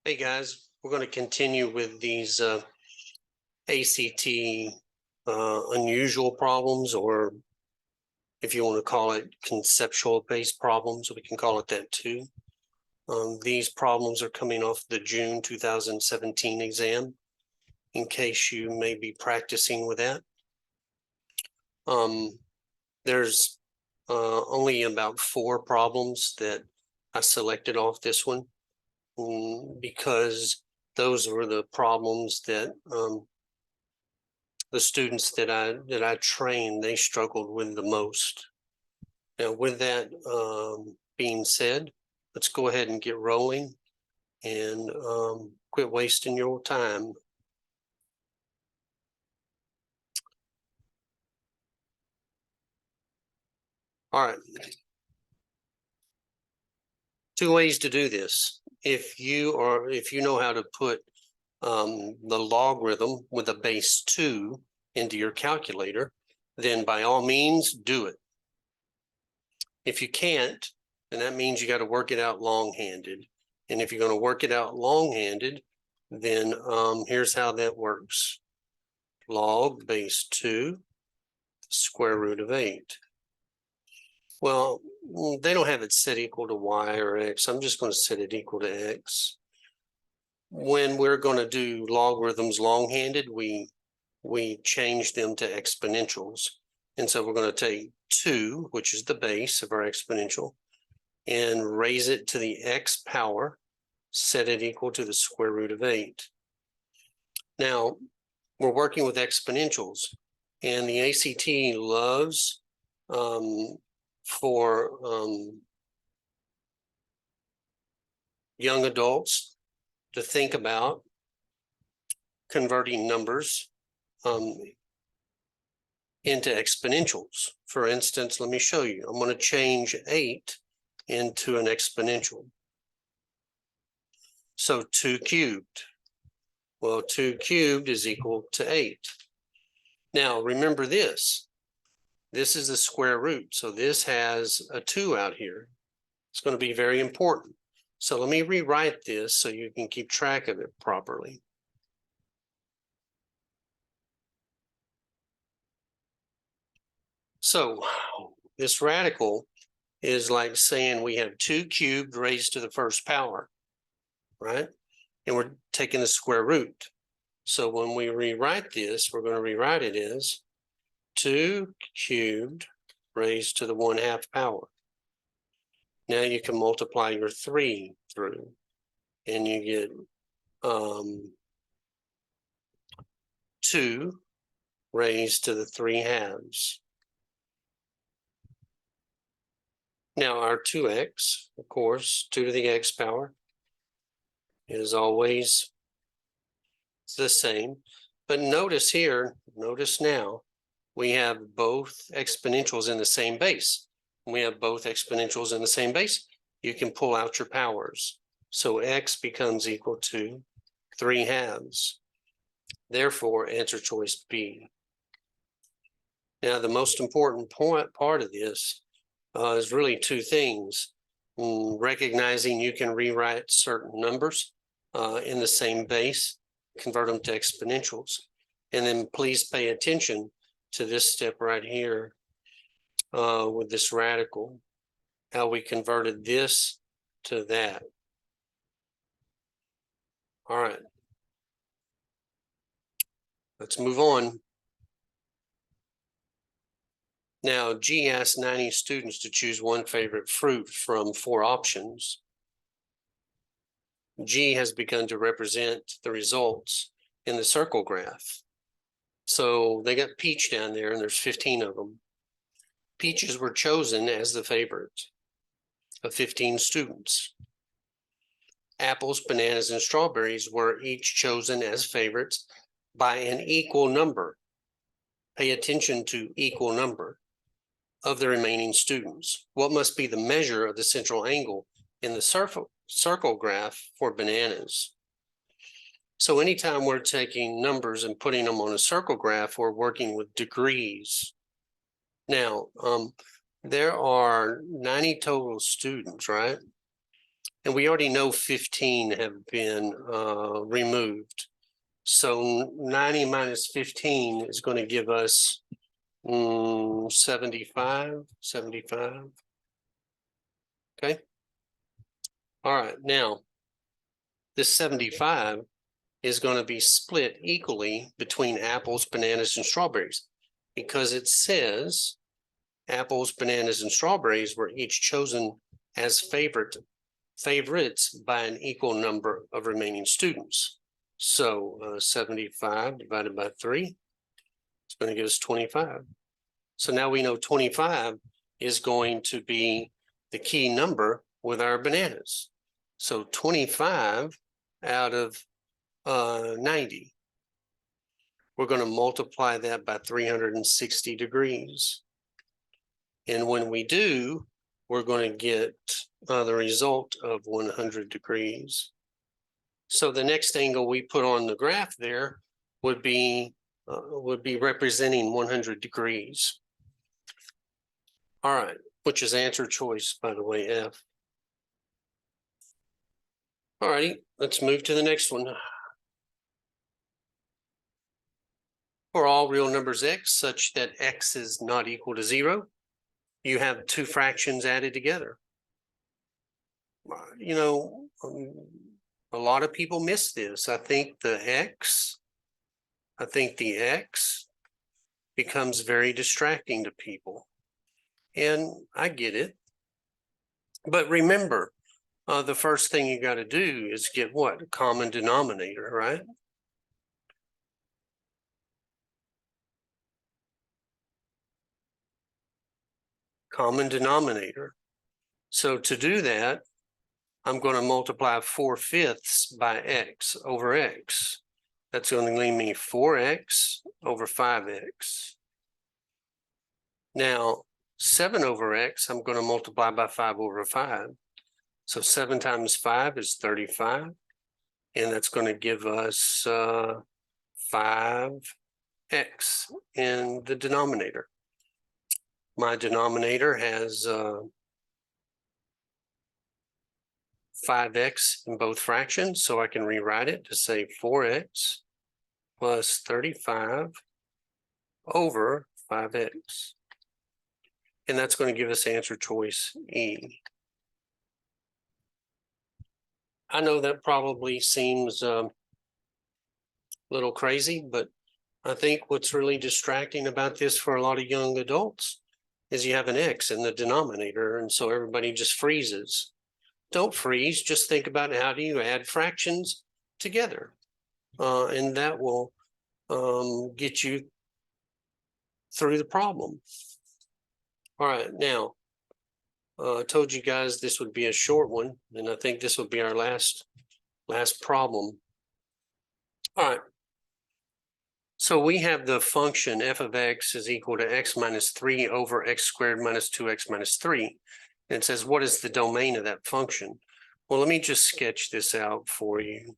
Hey guys, we're going to continue with these ACT unusual problems, or if you want to call it conceptual based problems, we can call it that too. These problems are coming off the June 2017 exam, in case you may be practicing with that. There's only about 4 problems that I selected off this one, because those were the problems that the students that I trained, they struggled with the most. Now, with that being said, let's go ahead and get rolling and quit wasting your time. All right. 2 ways to do this. If you know how to put the logarithm with a base 2 into your calculator, then by all means do it. If you can't, then that means you got to work it out long-handed. And if you're going to work it out long-handed, then here's how that works. Log base 2, square root of 8. Well, they don't have it set equal to y or x. I'm just going to set it equal to x. When we're going to do logarithms long-handed, we change them to exponentials. And so we're going to take 2, which is the base of our exponential, and raise it to the x power, set it equal to the square root of 8. Now, we're working with exponentials, and the ACT loves for young adults to think about converting numbers into exponentials. For instance, let me show you. I'm going to change 8 into an exponential. So 2 cubed. Well, 2 cubed is equal to 8. Now, remember this. This is the square root. So this has a 2 out here. It's going to be very important. So let me rewrite this so you can keep track of it properly. So this radical is like saying we have 2 cubed raised to the first power, right? And we're taking the square root. So when we rewrite this, we're going to rewrite it as 2 cubed raised to the 1/2 power. Now you can multiply your 3 through, and you get 2 raised to the 3/2. Now our 2x, of course, 2 to the x power, is always the same. But notice here, notice now, we have both exponentials in the same base. When we have both exponentials in the same base, you can pull out your powers. So x becomes equal to 3/2. Therefore, answer choice B. Now, the most important part of this is really 2 things. Recognizing you can rewrite certain numbers in the same base, convert them to exponentials. And then please pay attention to this step right here with this radical, how we converted this to that. All right. Let's move on. Now, G asked 90 students to choose one favorite fruit from 4 options. G has begun to represent the results in the circle graph. So they got peach down there, and there's 15 of them. Peaches were chosen as the favorite of 15 students. Apples, bananas, and strawberries were each chosen as favorites by an equal number. Pay attention to equal number of the remaining students. What must be the measure of the central angle in the circle graph for bananas? So anytime we're taking numbers and putting them on a circle graph, we're working with degrees. Now, there are 90 total students, right? And we already know 15 have been removed. So 90 minus 15 is going to give us 75. Okay. All right. Now, this 75 is going to be split equally between apples, bananas, and strawberries, because it says apples, bananas, and strawberries were each chosen as favorites by an equal number of remaining students. So 75 divided by 3 is going to give us 25. So now we know 25 is going to be the key number with our bananas. So 25 out of 90. We're going to multiply that by 360 degrees. And when we do, we're going to get the result of 100 degrees. So the next angle we put on the graph there would be representing 100 degrees. All right, which is answer choice, by the way, F. All righty, let's move to the next one. For all real numbers x such that x is not equal to 0, you have two fractions added together. You know, a lot of people miss this. I think the x becomes very distracting to people. And I get it. But remember, the first thing you got to do is get what? A common denominator, right? Common denominator. So to do that, I'm going to multiply 4/5 by x over x. That's going to leave me 4x over 5x. Now, 7 over x, I'm going to multiply by 5 over 5. So 7 times 5 is 35. And that's going to give us 5x in the denominator. My denominator has 5x in both fractions, so I can rewrite it to say 4x plus 35 over 5x. And that's going to give us answer choice E. I know that probably seems a little crazy, but I think what's really distracting about this for a lot of young adults is you have an x in the denominator, and so everybody just freezes. Don't freeze, just think about how do you add fractions together, and that will get you through the problem. All right, now, I told you guys this would be a short one, and I think this will be our last problem. All right. So we have the function f of x is equal to x minus 3 over x squared minus 2x minus 3. And it says, what is the domain of that function? Well, let me just sketch this out for you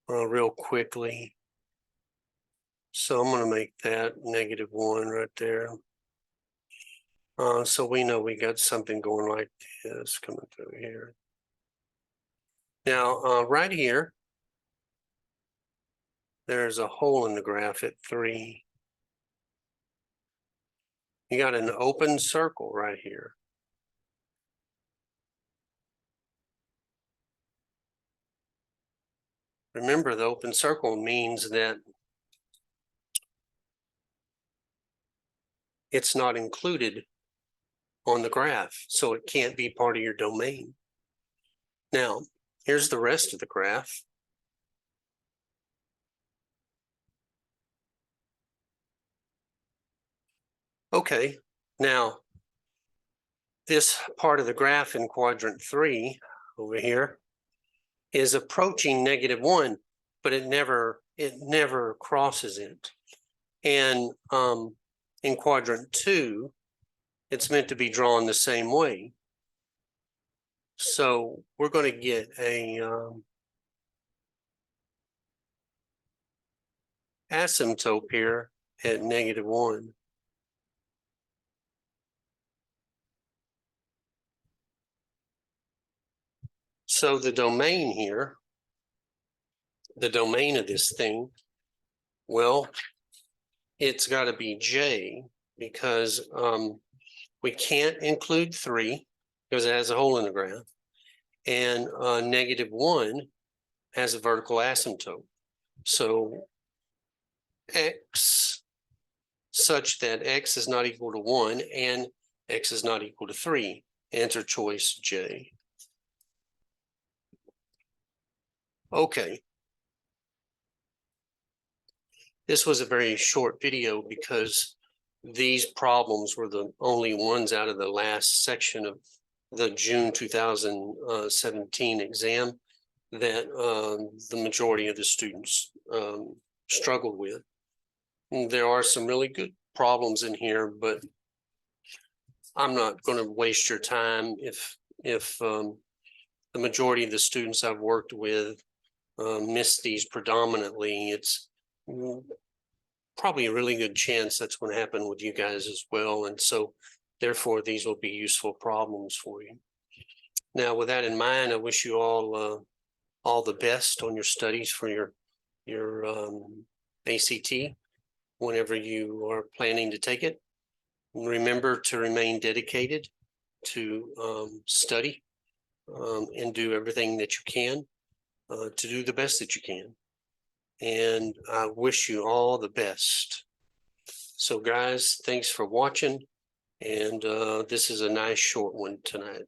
real quickly. So I'm going to make that -1 right there. So we know we got something going like this coming through here. Now, right here, there's a hole in the graph at 3. You got an open circle right here. Remember, the open circle means that it's not included on the graph, so it can't be part of your domain. Now, here's the rest of the graph. Okay, now, this part of the graph in quadrant 3 over here is approaching -1, but it never crosses it. And in quadrant 2, it's meant to be drawn the same way. So we're going to get a asymptote here at -1. So the domain here, the domain of this thing, well, it's got to be J, because we can't include 3 because it has a hole in the graph, and -1 has a vertical asymptote. So X such that X is not equal to 1 and X is not equal to 3. Answer choice J. Okay. This was a very short video because these problems were the only ones out of the last section of the June 2017 exam that the majority of the students struggled with. And there are some really good problems in here, but I'm not going to waste your time if the majority of the students I've worked with miss these predominantly. It's probably a really good chance that's going to happen with you guys as well. And so therefore, these will be useful problems for you. Now, with that in mind, I wish you all the best on your studies for your ACT whenever you are planning to take it. Remember to remain dedicated to study and do everything that you can to do the best that you can. And I wish you all the best. So guys, thanks for watching. And this is a nice short one tonight.